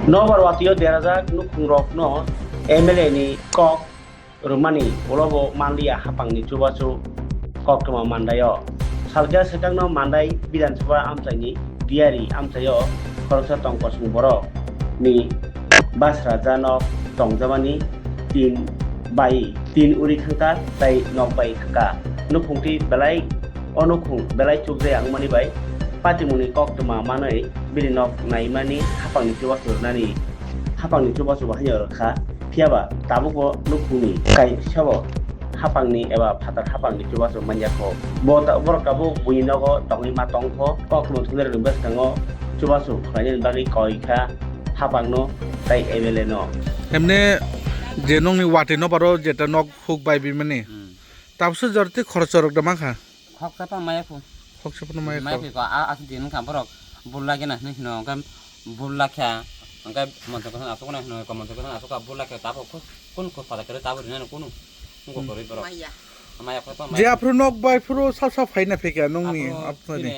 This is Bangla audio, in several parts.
Nobarwatio derajak nukungrok no MLA ni kok rumani bolobo mandia hapangni chubachu koktoma mandayo salga sekang no mandai bidan sabha amchaini diari amchayo khoroksa tongkosung borok ni bas raja no tongjamani tin uri khangka tai nok bai khangka nukungti belai onukung belai chukje angmani bai patimuni koktoma manai bilinok naimani hapangni chubachu nani hapangni chubachu bahanya rakha phiaba tabuko nukuni kai sabo hapangni eba phatar hapangni chubachu manjako borokabo buinogo tongima tongkho kokno thungner rumbas kango chubachu khlaini bagi koikha hapangno tai ebele no এমনি যে নংনি ওয়াটে নবারো যেটা নক হুক বাইবি মানে তাবসু জরতে খরচ রক দামা খা hok sapa maya pu Haque Sapan my maya pu ko a din ka borok bulla gena ni no kan bulla kha angka monto ko asuk na no ko monto ko asuk ka bulla kha tapo kun ko pada kare tapo ni no kunu ko kori borok maya ko pa যে আপরো নক বাই পুরো সাল সাল ফাইনা ফেকা নংনি আপনি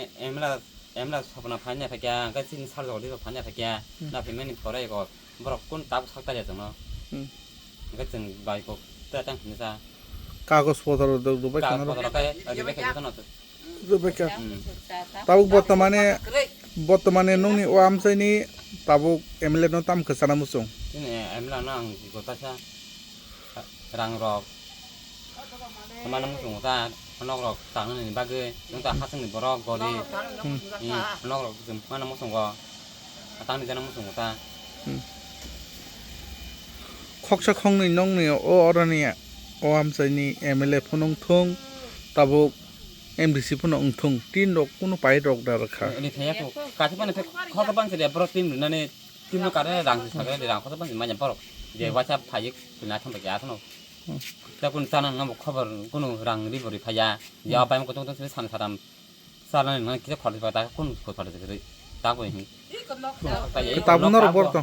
emla sapna phanya phakya angka sin sal jodi ko phanya phakya na phimeni thore ko borok kun tap sakta ja jang no angka jeng bai ko ta tang ni sa কাগজ পত্র দুবাই ka খানা ko ka ri be ka no Dubai কা তাবুক বর্তমানে নংনি ও আমসাইনি তাবুক MLA no tam kesana musung ini emla nang ko ta sa rang rok mana musung ta nok rok tang ni bage yung ta hasang ni borok godi nok rok mana musung ko atang ni jana musung ta খকসা খংনি নংনি ও অরনিয়া ও আমসাইনি এমএলএ ফনং থং তাবুক এমডিসি ফনং থং তিন রক কোনো পাই রক দা রাখা ini thaya ko ka thi pan kho ka pan se de borok tim na ne tim no ka re rang sa ga de rang kho ta pan ma jam borok je whatsapp phayik na tham ba ya thno ta kun sana ngam khabar kunu rang ri bori phaya ya pa ko tong se san saram sana na ki khol ba ta kun ko thol de ri ta ko hi তাবু নর বর্ত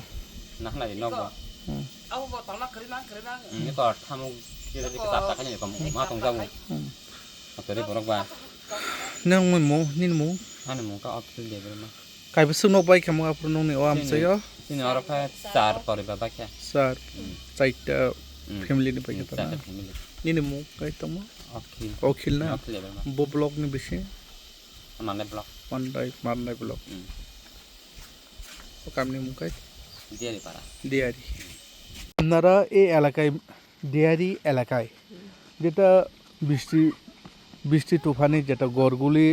na na di nok ini ko thamu ki de ka ta ka ni ko ma tong jang ma ri borok ba নং মু নিন মু ane mo ka op de ma কাইবো সুং নক বাই খামু আপরো নংনি ও আমসাইও ini ora pha char kore ba ba kya sir চাইটা ফ্যামিলি নি পাই ta কেতা family নিনি মু কাইতমু okay অখিল না okay le ma বো ব্লক নি বেশি mana block মানদাই মারনাই ব্লক ও কামনি মু কাই dia di para ডিয়ারি আপনারা এই এলাকায় ডিয়ারি এলাকায় যেটা বৃষ্টি তুফানে যেটা গড়গুলি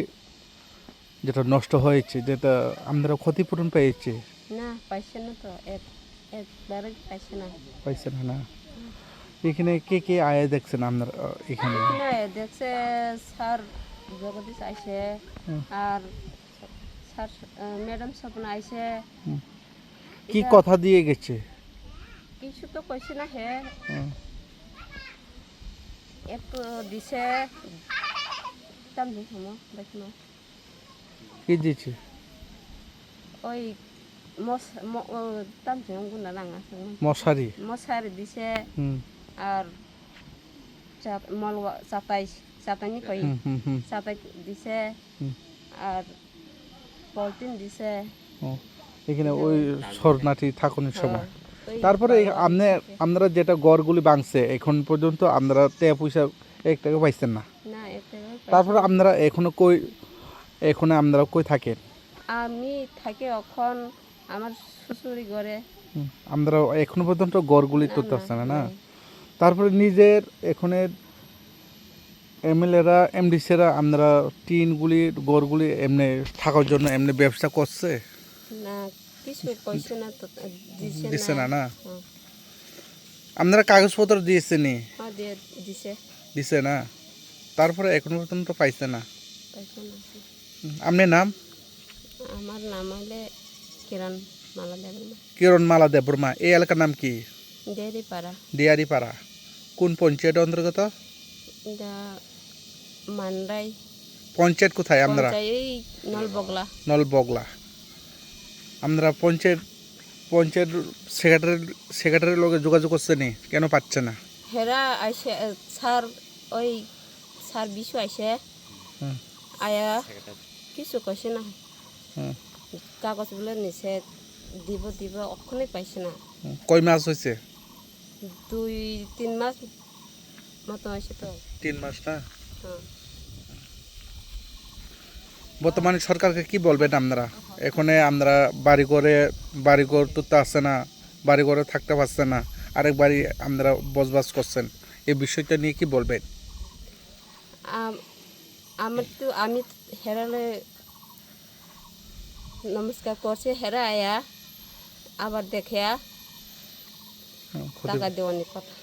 যেটা নষ্ট হয়েছে যেটা আমরা ক্ষতিপূরণ পেয়েছে না পাইছে না তো একবারে পাইছে না পাইছেন না এখানে কে আয় দেখছেন আপনারা এখানে না দেখছে স্যার জগদীশ আইছে আর স্যার ম্যাডাম স্বপ্ন আইছে কি কথা দিয়ে গেছে কিছু তো কইছে না হে একটু দিছে দাম দিই হামো দেখনো কি দিয়েছে ওই দাম দিই গুনা রাঙা মশারি মশারি দিছে আর চাতাইনি কই চাতাই দিছে আর পলিথিন দিছে এখানে ওই শরণার্থী থাকুনের সময় তারপরে আপনারা যেটা গড়গুলি ভাঙছে এখন পর্যন্ত আপনারা টাকা পয়সা 1 টাকা পাইছেন না না একটা তারপরে আপনারা এখন আপনারা কই থাকেন আমি থাকি এখন আমার শ্বশুরি ঘরে আমরা এখনো পর্যন্ত গড়গুলি তুলতে পারছেন না তারপরে নিজের এখনের এমএলএরা এমডিসিরা আপনারা টিনগুলি গড়গুলি এমনি থাকার জন্য এমনি ব্যবসা করছে না কিছু কইছে না তো দিছে না আপনারা কাগজপত্র দিয়েছেন হ্যাঁ দিয়ে দিছে না তারপরে এখনো পর্যন্ত পাইছে না পাইছে না আপনার নাম আমার নাম হলে কিরণ মালা দেবর্মা কিরণ মালা দেববর্মা এই এলাকার নাম কি ডিয়ারি পাড়া কোন পঞ্চায়েতের অন্তর্গত মানরাই পঞ্চায়েত কোথায় আপনারা এই নলবগলা আমরা পঞ্চায়েত সেক্রেটারির লগে যোগাযোগ করছে নি কেন পাচ্ছে না হেরা আইসে স্যার ওই স্যার বিশু আইসে আয়া কিছু কইছে না কাগজগুলো নিছে দিব অক্ষণে পাইছে না কয় মাস হয়েছে? 2-3 মাস মতো হয়েছে তো 3 মাস না? হ্যাঁ। বর্তমানে সরকারকে কি বলবেন আপনারা? এখানে আমরা বাড়িঘর তো আছে না, বাড়িঘরে থাকতে পারছে না, আরেক বাড়ি আপনারা বসবাস করছেন, এই বিষয়টা নিয়ে কি বলবেন? আমি হেরালে নমস্কার করছে, হেরা আয়া আবার দেখে টাকা দেওয়ানি কথা।